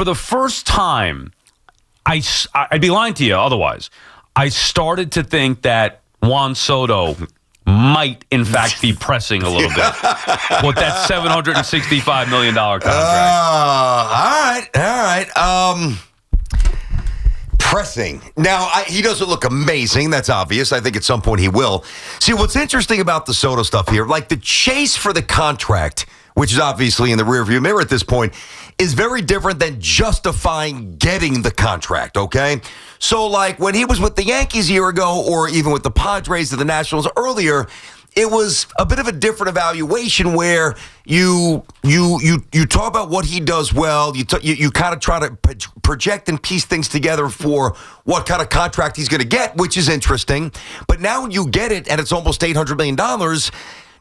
for the first time, I'd be lying to you otherwise. I started to think that Juan Soto might, in fact, be pressing a little bit with that $765 million contract. All right. Pressing. Now, he doesn't look amazing. That's obvious. I think at some point he will. See, what's interesting about the Soto stuff here, like the chase for the contract, which is obviously in the rearview mirror at this point, is very different than justifying getting the contract, okay? So, like, when he was with the Yankees a year ago, or even with the Padres or the Nationals earlier, it was a bit of a different evaluation where you talk about what he does well. You kind of try to project and piece things together for what kind of contract he's going to get, which is interesting. But now when you get it and it's almost $800 million,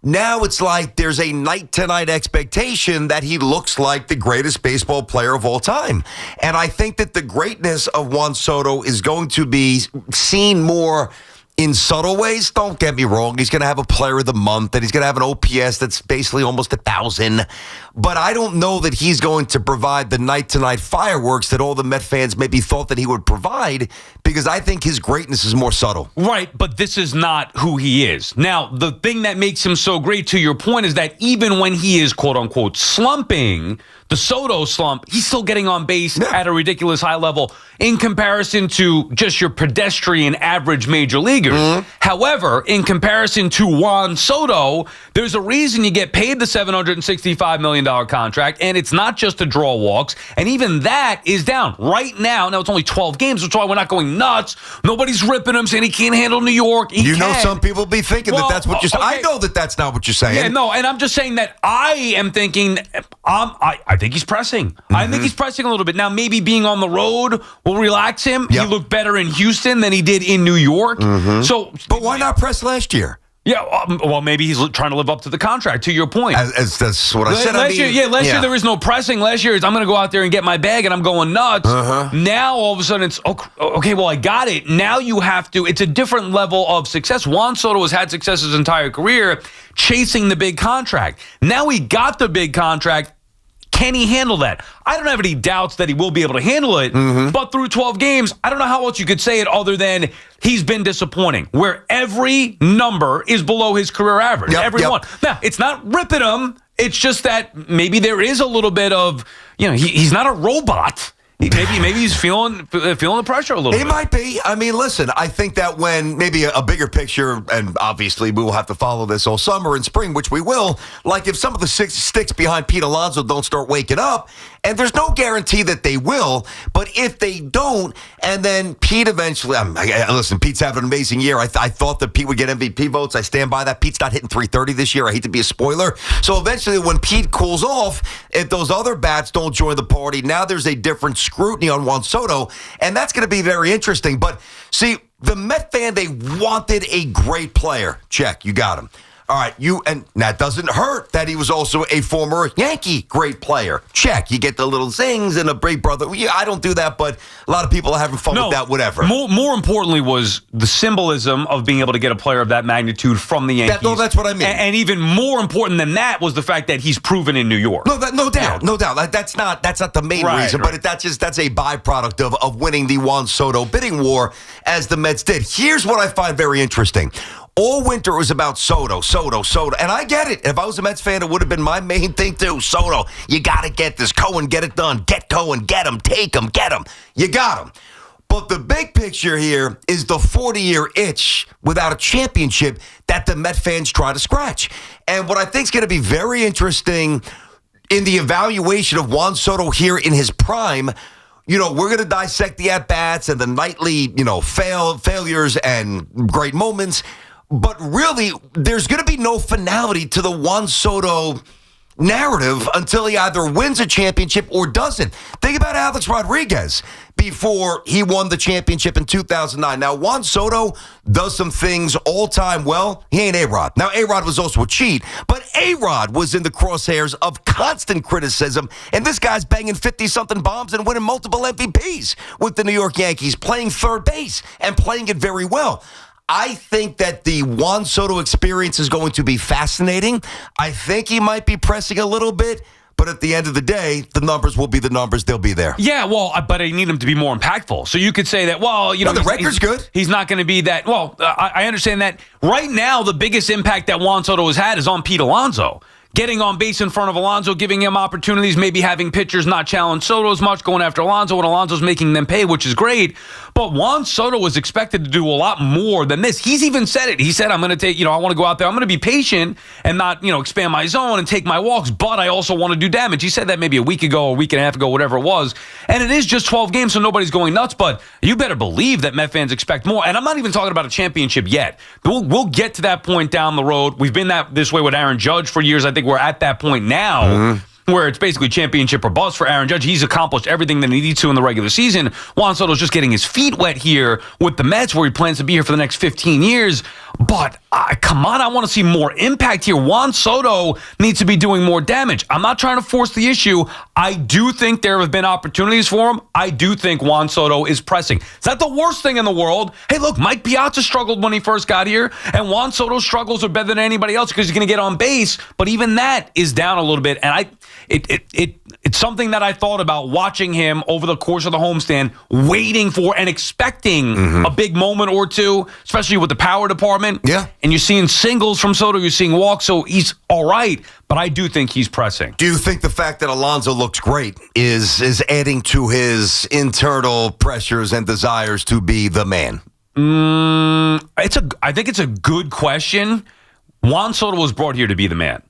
now it's like there's a night-to-night expectation that he looks like the greatest baseball player of all time. And I think that the greatness of Juan Soto is going to be seen more in subtle ways. Don't get me wrong. He's going to have a player of the month, and he's going to have an OPS that's basically almost 1,000. But I don't know that he's going to provide the night-to-night fireworks that all the Met fans maybe thought that he would provide, because I think his greatness is more subtle. Right, but this is not who he is. Now, the thing that makes him so great, to your point, is that even when he is, quote-unquote, slumping, the Soto slump, he's still getting on base at a ridiculous high level in comparison to just your pedestrian average major leaguers. Mm-hmm. However, in comparison to Juan Soto, there's a reason you get paid the $765 million contract, and it's not just to draw walks, and even that is down. Right now, it's only 12 games, which is why we're not going nuts. Nobody's ripping him, saying he can't handle New York. He know some people be thinking that's what you're saying. Okay. I know that that's not what you're saying. Yeah, no, and I'm just saying that I am thinking, I think he's pressing. Mm-hmm. I think he's pressing a little bit. Now, maybe being on the road will relax him. Yep. He looked better in Houston than he did in New York. Mm-hmm. But why not press last year? Yeah, well, maybe he's trying to live up to the contract, to your point. That's what I said. Last year there was no pressing. Last year, I'm going to go out there and get my bag, and I'm going nuts. Now, all of a sudden, it's, okay, well, I got it. Now you have to, it's a different level of success. Juan Soto has had success his entire career chasing the big contract. Now he got the big contract. Can he handle that? I don't have any doubts that he will be able to handle it, but through 12 games, I don't know how else you could say it other than he's been disappointing, where every number is below his career average, every one. Now, it's not ripping him. It's just that maybe there is a little bit of, he's not a robot. Maybe he's feeling the pressure a little bit. He might be. I mean, listen, I think that when maybe a bigger picture, and obviously we will have to follow this all summer and spring, which we will, like if some of the sticks behind Pete Alonso don't start waking up, and there's no guarantee that they will, but if they don't, and then Pete eventually, listen, Pete's having an amazing year. I thought that Pete would get MVP votes. I stand by that. Pete's not hitting 330 this year. I hate to be a spoiler. So eventually when Pete cools off, if those other bats don't join the party, now there's a different scrutiny on Juan Soto, and that's going to be very interesting. But see, the Met fan, they wanted a great player. Check, you got him. All right, and that doesn't hurt that he was also a former Yankee great player. Check, you get the little zings and a great brother. I don't do that, but a lot of people are having fun with that, whatever. More importantly was the symbolism of being able to get a player of that magnitude from the Yankees. That's what I mean. And even more important than that was the fact that he's proven in New York. No doubt. That's not the main reason, but that's a byproduct of winning the Juan Soto bidding war as the Mets did. Here's what I find very interesting. All winter it was about Soto. And I get it. If I was a Mets fan, it would have been my main thing too. Soto, you got to get this. Cohen, get it done. Get Cohen, get him, take him, get him. You got him. But the big picture here is the 40-year itch without a championship that the Met fans try to scratch. And what I think is going to be very interesting in the evaluation of Juan Soto here in his prime, we're going to dissect the at-bats and the nightly, failures and great moments. But really, there's going to be no finality to the Juan Soto narrative until he either wins a championship or doesn't. Think about Alex Rodriguez before he won the championship in 2009. Now, Juan Soto does some things all time well. He ain't A-Rod. Now, A-Rod was also a cheat, but A-Rod was in the crosshairs of constant criticism, and this guy's banging 50-something bombs and winning multiple MVPs with the New York Yankees, playing third base and playing it very well. I think that the Juan Soto experience is going to be fascinating. I think he might be pressing a little bit, But at the end of the day, the numbers will be the numbers. They'll be there. Yeah, well, but I need him to be more impactful. So you could say that, well, the record's good. He's not going to be that. Well, I understand that. Right now, the biggest impact that Juan Soto has had is on Pete Alonso. Getting on base in front of Alonso, giving him opportunities, maybe having pitchers not challenge Soto as much, going after Alonso, and Alonso's making them pay, which is great. But Juan Soto was expected to do a lot more than this. He's even said it. He said, I'm going to take, I want to go out there. I'm going to be patient and not, expand my zone and take my walks, but I also want to do damage. He said that maybe a week ago, a week and a half ago, whatever it was. And it is just 12 games, so nobody's going nuts. But you better believe that Met fans expect more. And I'm not even talking about a championship yet. We'll get to that point down the road. We've been this way with Aaron Judge for years. I think we're at that point now. Where it's basically championship or bust for Aaron Judge. He's accomplished everything that he needs to in the regular season. Juan Soto's just getting his feet wet here with the Mets, where he plans to be here for the next 15 years. But come on, I want to see more impact here. Juan Soto needs to be doing more damage. I'm not trying to force the issue. I do think there have been opportunities for him. I do think Juan Soto is pressing. It's not the worst thing in the world. Hey, look, Mike Piazza struggled when he first got here, and Juan Soto's struggles are better than anybody else because he's going to get on base. But even that is down a little bit, and it's something that I thought about watching him over the course of the homestand, waiting for and expecting a big moment or two, especially with the power department. Yeah. And you're seeing singles from Soto, you're seeing walks, so he's all right, but I do think he's pressing. Do you think the fact that Alonso looks great is adding to his internal pressures and desires to be the man? I think it's a good question. Juan Soto was brought here to be the man.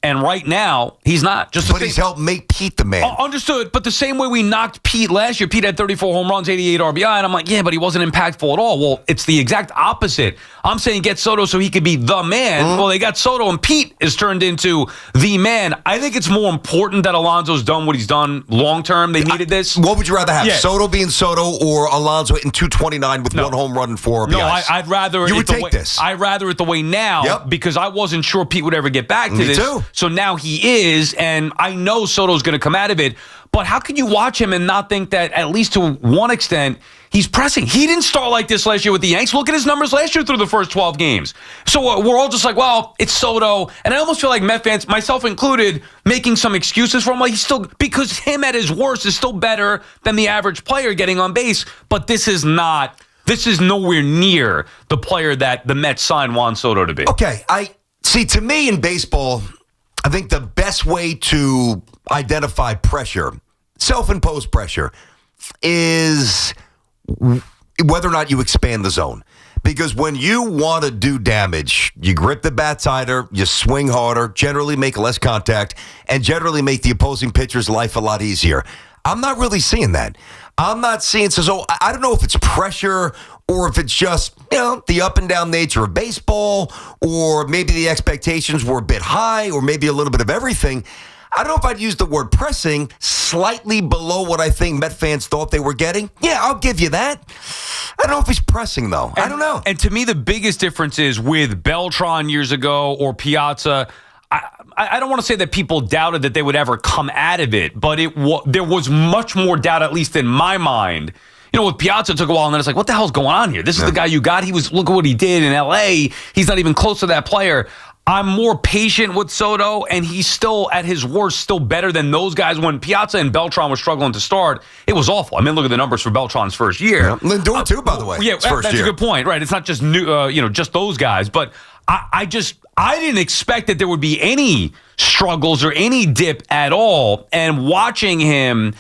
And right now, he's not. But he's helped make Pete the man. Understood. But the same way we knocked Pete last year, Pete had 34 home runs, 88 RBI, and I'm like, yeah, but he wasn't impactful at all. Well, it's the exact opposite. I'm saying get Soto so he could be the man. Well, they got Soto, and Pete is turned into the man. I think it's more important that Alonso's done what he's done long-term. They needed this. What would you rather have, Soto being Soto or Alonso hitting 229 with 1 home run and 4 RBIs? No, I'd rather you would take this. I'd rather it the way now because I wasn't sure Pete would ever get back to this. Too. So now he is, and I know Soto's going to come out of it. But how can you watch him and not think that, at least to one extent, he's pressing? He didn't start like this last year with the Yanks. Look at his numbers last year through the first 12 games. So we're all just like, well, it's Soto. And I almost feel like Met fans, myself included, making some excuses for him. Like, he's still, because him at his worst is still better than the average player getting on base. But this is nowhere near the player that the Mets signed Juan Soto to be. Okay, See, to me in baseball, I think the best way to identify pressure, self-imposed pressure, is whether or not you expand the zone. Because when you want to do damage, you grip the bat tighter, you swing harder, generally make less contact, and generally make the opposing pitcher's life a lot easier. I'm not really seeing that. I'm not seeing, so I don't know if it's pressure or if it's just, the up and down nature of baseball, or maybe the expectations were a bit high, or maybe a little bit of everything. I don't know if I'd use the word pressing, slightly below what I think Met fans thought they were getting. Yeah, I'll give you that. I don't know if he's pressing, though. I don't know. And to me, the biggest difference is with Beltran years ago or Piazza. I don't want to say that people doubted that they would ever come out of it, but there was much more doubt, at least in my mind. With Piazza, it took a while, and then it's like, what the hell's going on here? This is the guy you got. Look at what he did in L.A. He's not even close to that player. I'm more patient with Soto, and he's still, at his worst, still better than those guys. When Piazza and Beltran were struggling to start, it was awful. I mean, look at the numbers for Beltran's first year. Yeah. Lindor, too, by the way. Yeah, that's a good point. Right, it's not just just those guys, but I didn't expect that there would be any struggles or any dip at all. And watching him,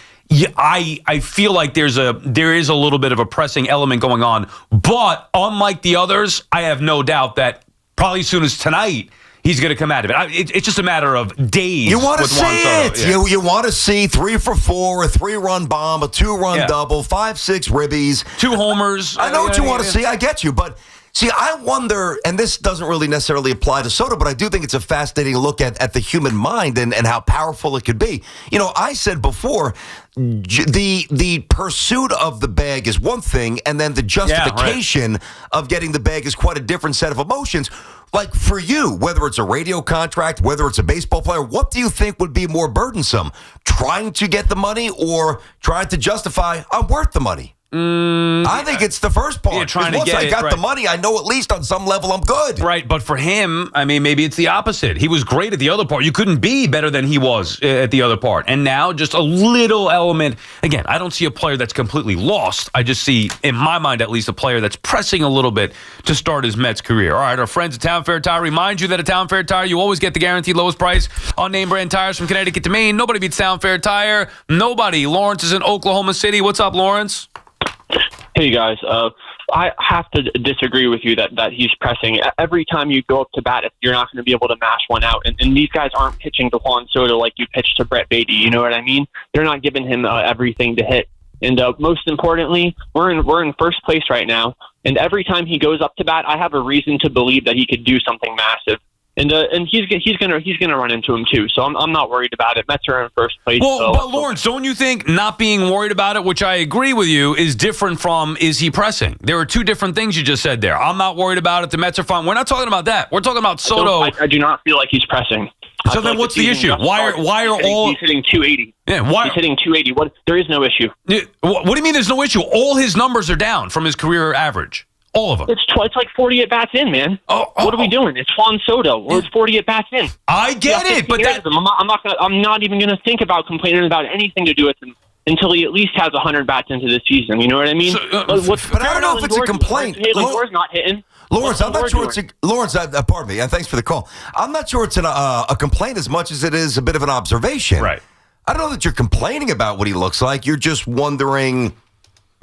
I feel like there is a little bit of a pressing element going on. But unlike the others, I have no doubt that probably as soon as tonight, he's going to come out of it. It's just a matter of days. You want to see it. Yeah. You want to see 3 for 4, a 3-run bomb, a 2-run double, 5-6 ribbies. 2 homers. I know what you want to see. I get you. But see, I wonder, and this doesn't really necessarily apply to Soto, but I do think it's a fascinating look at the human mind and how powerful it could be. I said before, the pursuit of the bag is one thing, and then the justification of getting the bag is quite a different set of emotions. Like for you, whether it's a radio contract, whether it's a baseball player, what do you think would be more burdensome? Trying to get the money or trying to justify, I'm worth the money? I think it's the first part. Yeah, trying to once get I it, got right. the money, I know at least on some level I'm good. Right, but for him, I mean, maybe it's the opposite. He was great at the other part. You couldn't be better than he was at the other part. And now just a little element. Again, I don't see a player that's completely lost. I just see, in my mind at least, a player that's pressing a little bit to start his Mets career. All right, our friends at Town Fair Tire remind you that at Town Fair Tire, you always get the guaranteed lowest price on name brand tires from Connecticut to Maine. Nobody beats Town Fair Tire. Nobody. Lawrence is in Oklahoma City. What's up, Lawrence? Hey, guys. I have to disagree with you that he's pressing. Every time you go up to bat, you're not going to be able to mash one out. And these guys aren't pitching to Juan Soto like you pitched to Brett Beatty. You know what I mean? They're not giving him everything to hit. And most importantly, we're in first place right now. And every time he goes up to bat, I have a reason to believe that he could do something massive. And he's gonna run into him too. So I'm not worried about it. Mets are in first place. Well, but Lawrence, don't you think not being worried about it, which I agree with you, is different from is he pressing? There are two different things you just said there. I'm not worried about it. The Mets are fine. We're not talking about that. We're talking about Soto. I do not feel like he's pressing. So then, what's the issue? Why are all he's hitting 280? Yeah, he's hitting 280. There is no issue. What do you mean? There's no issue. All his numbers are down from his career average. All of them. It's like 40 at bats in, man. What are we doing? It's Juan Soto. Well, it's 40 at bats in. I get it, but I'm not even going to think about complaining about anything to do with him until he at least has 100 bats into this season. You know what I mean? But I don't know if it's a complaint. Lindor's not hitting. Lawrence, I'm not sure it's Lawrence. Pardon me, and thanks for the call. I'm not sure it's a complaint as much as it is a bit of an observation. Right. I don't know that you're complaining about what he looks like. You're just wondering.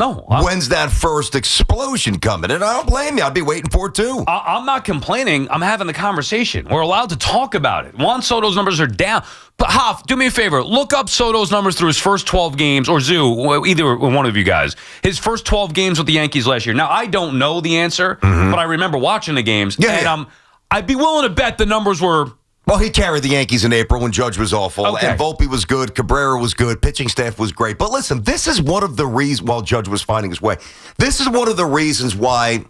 No. When's that first explosion coming? And I don't blame you. I'd be waiting for it too. I'm not complaining. I'm having the conversation. We're allowed to talk about it. Juan Soto's numbers are down. But Hoff, do me a favor. Look up Soto's numbers through his first 12 games, or Zoo, either one of you guys. His first 12 games with the Yankees last year. Now, I don't know the answer, but I remember watching the games. Yeah, and I'd be willing to bet the numbers were... Well, he carried the Yankees in April when Judge was awful, Okay. and Volpe was good, Cabrera was good, pitching staff was great. But listen, this is one of the reasons, while Judge was finding his way, this is one of the reasons why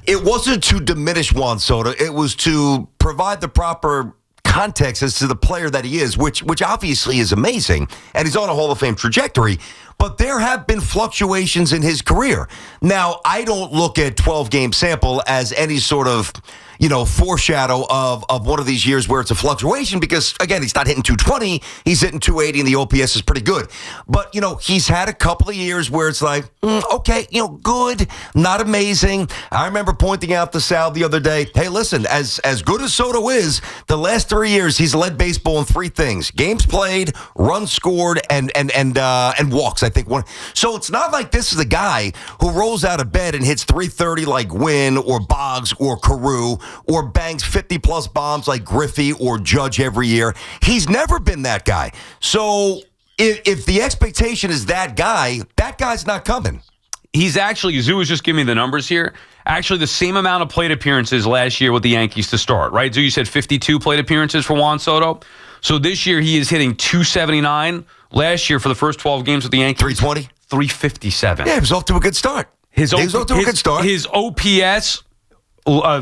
it wasn't to diminish Juan Soto, it was to provide the proper context as to the player that he is, which obviously is amazing, and he's on a Hall of Fame trajectory. But there have been fluctuations in his career. Now, I don't look at 12-game sample as any sort of, foreshadow of one of these years where it's a fluctuation because, again, he's not hitting 220. He's hitting 280, and the OPS is pretty good. But, he's had a couple of years where it's like, okay, good, not amazing. I remember pointing out to Sal the other day, hey, listen, as good as Soto is, the last 3 years he's led baseball in three things: games played, runs scored, and walks, I think. So it's not like this is a guy who rolls out of bed and hits 330 like Wynn or Boggs or Carew, or bangs 50-plus bombs like Griffey or Judge every year. He's never been that guy. So if the expectation is that guy's not coming. He's actually, Zoo was just giving me the numbers here, actually the same amount of plate appearances last year with the Yankees to start, right? Zoo, you said 52 plate appearances for Juan Soto. So this year he is hitting 279. Last year for the first 12 games with the Yankees, 320? 357. Yeah, he was off to a good start. He was off to a good start. His OPS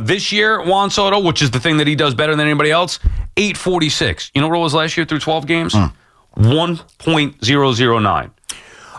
this year, Juan Soto, which is the thing that he does better than anybody else, 846. You know what it was last year through 12 games? 1.009.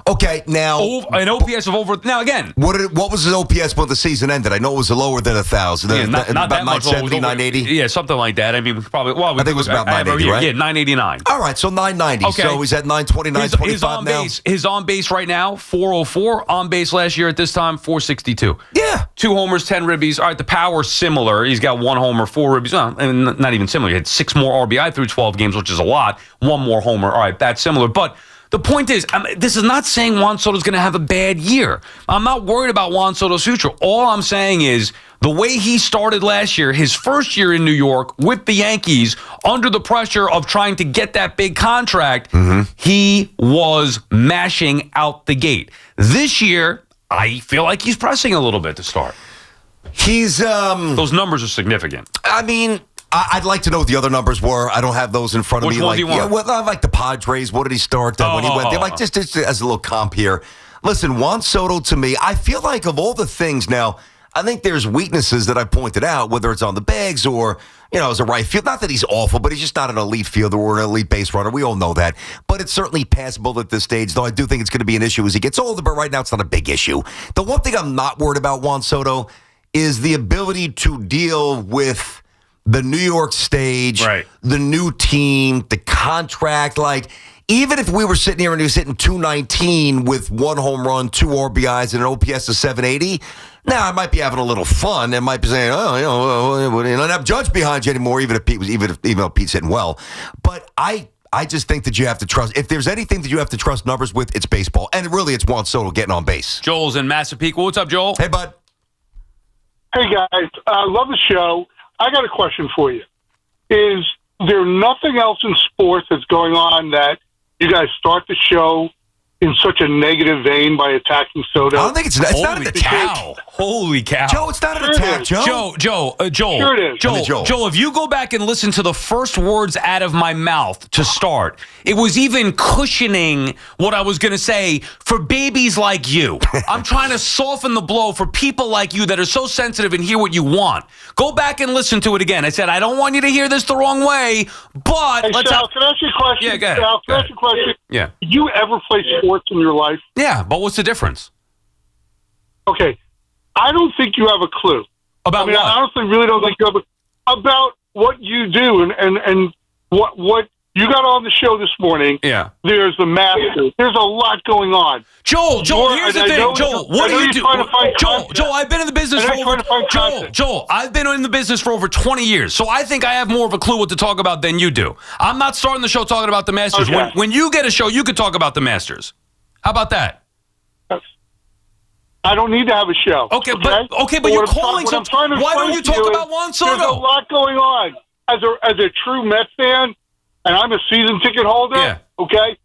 Okay, now an OPS of over. Now again, what was his OPS when the season ended? I know it was lower than 1,000. Yeah, not about that much. 970, 980. Yeah, something like that. I mean, probably. Well, I think it was about 980, right? Yeah, 989. All right, so 990. Okay. So he's at 920, 925 now. His on base right now, 404. On base last year at this time, 462. Yeah. 2 homers, 10 ribbies. All right, the power's similar. He's got 1 homer, 4 ribbies. Well, and not even similar. He had 6 more RBI through 12 games, which is a lot. 1 more homer. All right, that's similar. But the point is, this is not saying Juan Soto's going to have a bad year. I'm not worried about Juan Soto's future. All I'm saying is the way he started last year, his first year in New York with the Yankees, under the pressure of trying to get that big contract, he was mashing out the gate. This year, I feel like he's pressing a little bit to start. Those numbers are significant. I mean, I'd like to know what the other numbers were. I don't have those in front of Which me. ones do you want? Yeah, well, I like the Padres. What did he start when he went there? Like just as a little comp here. Listen, Juan Soto to me, I feel like of all the things now, I think there's weaknesses that I pointed out, whether it's on the bags or, as a right field. Not that he's awful, but he's just not an elite fielder or an elite base runner. We all know that. But it's certainly passable at this stage, though I do think it's going to be an issue as he gets older, but right now it's not a big issue. The one thing I'm not worried about Juan Soto is the ability to deal with the New York stage, the new team, the contract. Like, even if we were sitting here and he was hitting 219 with 1 home run, 2 RBIs, and an OPS of 780, now I might be having a little fun and might be saying, I don't have Judge behind you anymore, even though Pete's hitting well. But I just think that you have to trust. If there's anything that you have to trust numbers with, it's baseball. And really, it's Juan Soto getting on base. Joel's in Massapequa. What's up, Joel? Hey, bud. Hey, guys. I love the show. I got a question for you. Is there nothing else in sports that's going on that you guys start the show in such a negative vein by attacking Soto? I don't think it's not an attack. Holy cow. Joe, it's not an attack, Joe. Joel. Sure it is. Joel, if you go back and listen to the first words out of my mouth to start, it was even cushioning what I was going to say for babies like you. I'm trying to soften the blow for people like you that are so sensitive and hear what you want. Go back and listen to it again. I said, I don't want you to hear this the wrong way, but hey, Sal, can I ask you a question? Yeah, go ahead. Sal, can I ask you a question? Yeah. Did you ever play sports in your life? Yeah, but what's the difference? Okay. I don't think you have a clue. About what? I honestly really don't think you have about what you do and what you got on the show this morning. Yeah. There's the Masters. There's a lot going on. Joel, here's the thing. Joel, what do you do? Joel, I've been in the business for over I've been in the business for over 20 years. So I think I have more of a clue what to talk about than you do. I'm not starting the show talking about the Masters. Okay. When you get a show, you could talk about the Masters. How about that? I don't need to have a show. Okay, but you're calling. Why don't you talk about Juan Soto? There's a lot going on. As a true Mets fan, and I'm a season ticket holder. Yeah. Okay,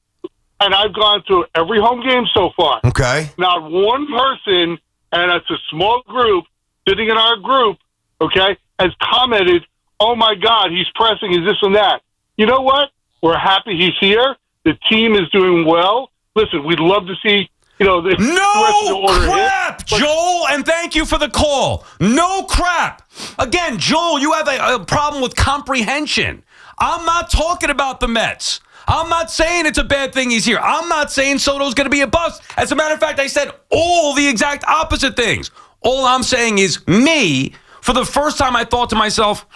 and I've gone to every home game so far. Okay. Not one person, and it's a small group sitting in our group. Okay, has commented, "Oh my God, he's pressing. Is this and that?" You know what? We're happy he's here. The team is doing well. Listen, we'd love to see. The rest of the order crap, Joel, and thank you for the call. No crap. Again, Joel, you have a problem with comprehension. I'm not talking about the Mets. I'm not saying it's a bad thing he's here. I'm not saying Soto's going to be a bust. As a matter of fact, I said all the exact opposite things. All I'm saying is for the first time, I thought to myself,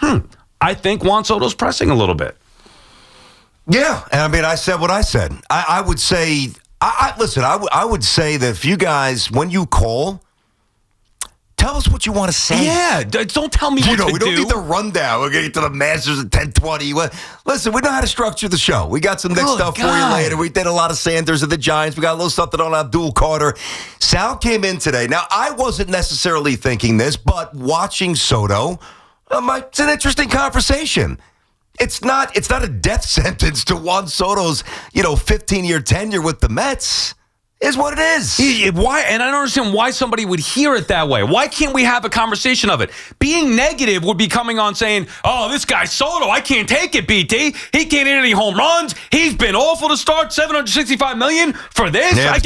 I think Juan Soto's pressing a little bit. Yeah, and I said what I said. I would say... Listen, I would say that if you guys, when you call, tell us what you want to say. Yeah, don't tell me what to do. We don't need the rundown. We're going to get to the Masters at 10:20. Listen, we know how to structure the show. We got some next stuff for you later. We did a lot of Sanders of the Giants. We got a little something on Abdul Carter. Sal came in today. Now, I wasn't necessarily thinking this, but watching Soto, it's an interesting conversation. It's not a death sentence to Juan Soto's, 15-year tenure with the Mets. Is what it is. Why? And I don't understand why somebody would hear it that way. Why can't we have a conversation of it? Being negative would be coming on saying, "Oh, this guy Soto, I can't take it, BT. He can't hit any home runs. He's been awful to start. $765 million for this. Yeah,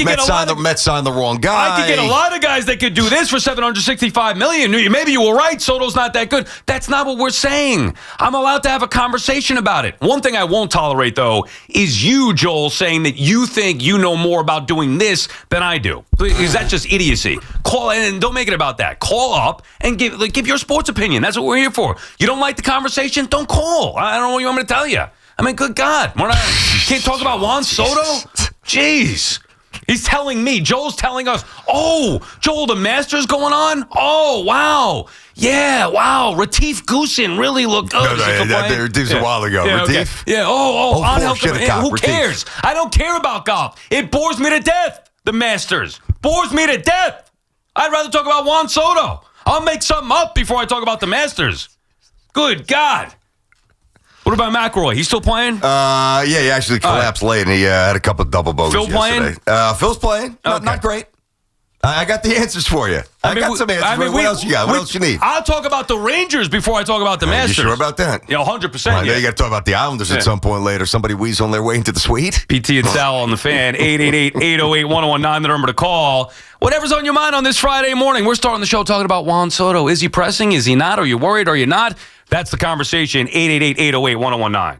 Mets signed the wrong guy. I could get a lot of guys that could do this for $765 million. Maybe you were right. Soto's not that good. That's not what we're saying. I'm allowed to have a conversation about it. One thing I won't tolerate, though, is you, Joel, saying that you think you know more about doing this than I do, because that's just idiocy. Call and don't make it about that. Call up and give your sports opinion. That's what we're here for. You don't like the conversation? Don't call. I don't know what you want me to tell you. Good God, can't talk about Juan Soto? Jeez. He's telling me. Joel's telling us. Oh, Joel, the Masters going on? Oh, wow. Yeah, wow. Retief Goosen really looked good. It was a while ago. Yeah, Retief? Okay. Yeah, who cares? I don't care about golf. It bores me to death, the Masters. Bores me to death. I'd rather talk about Juan Soto. I'll make something up before I talk about the Masters. Good God. What about McElroy? He's still playing? Yeah, he actually collapsed late, and he had a couple of double bogeys Phil yesterday. Playing? Phil's playing. Okay. Not great. I got the answers for you. I got some answers. What else you got? What else you need? I'll talk about the Rangers before I talk about the Masters. You sure about that? Yeah, 100%. I know you got to talk about the Islanders at some point later. Somebody weasel their way into the suite. PT and Sal on the Fan, 888-808-1019, the number to call. Whatever's on your mind on this Friday morning. We're starting the show talking about Juan Soto. Is he pressing? Is he not? Are you worried? Are you not? That's the conversation, 888-808-1019.